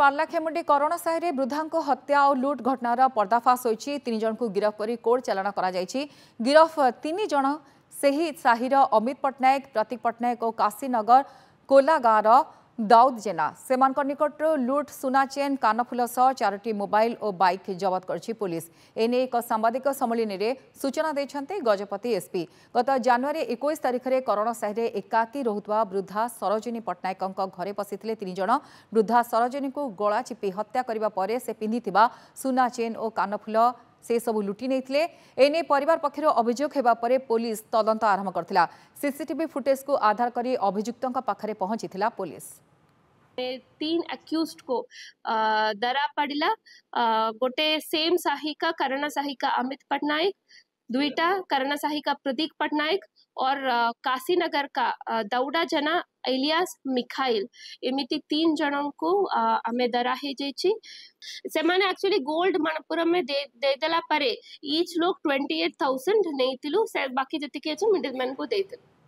Paralakhemundi corona साहि वृद्धा हत्या और लुट घटनार पर्दाफाश होती। 3 जन को गिरफ कर कोर्ट चालाण कर गिरफ 3 जन से साहिर अमित पट्टनायक, प्रतीक पट्टनायक और काशीनगर कोला गाँवर दाऊद जेना से निकटर लुट, सुना चेन, कानफुल सह 4टी मोबाइल और बाइक जबत कर पुलिस। एने एक सांबादिक सम्मेलन में सूचना देते गजपति एसपी। गत जनवरी 21 तारिख में करोना साहि एकाकी रोहुवा वृद्धा सरोजिनी पट्टनायक घरे पशिथिले 3 जन। वृद्धा सरोजिनी को गला चिपि हत्या करने पर से पिंधिथिबा सुना चेन और कानफुल से सबू लुटि नहीं। एने परिवार पक्षर अभियोग होगा पर पुलिस तदंत आरंभ करथिला। सीसीटीवी फुटेज को आधार करी अभियुक्तों पाखरे पहुंचीथिला पुलिस। 3 अक्यूज्ड को दरा पड़िला। गोटे सेम साही का करणा साही का अमित पट्टनायक, दुईटा करणा साही का प्रतीक पट्टनायक और काशीनगर का दाऊदा जना एलियास मिखाइल, एमिति 3 जनों को हमें दरा है जेची। से माने एक्चुअली गोल्ड मनपुरम में दे देला परे ईच लोग 28,000 नहीं तिलु से बाकी जति के मिडिल मैन को देते।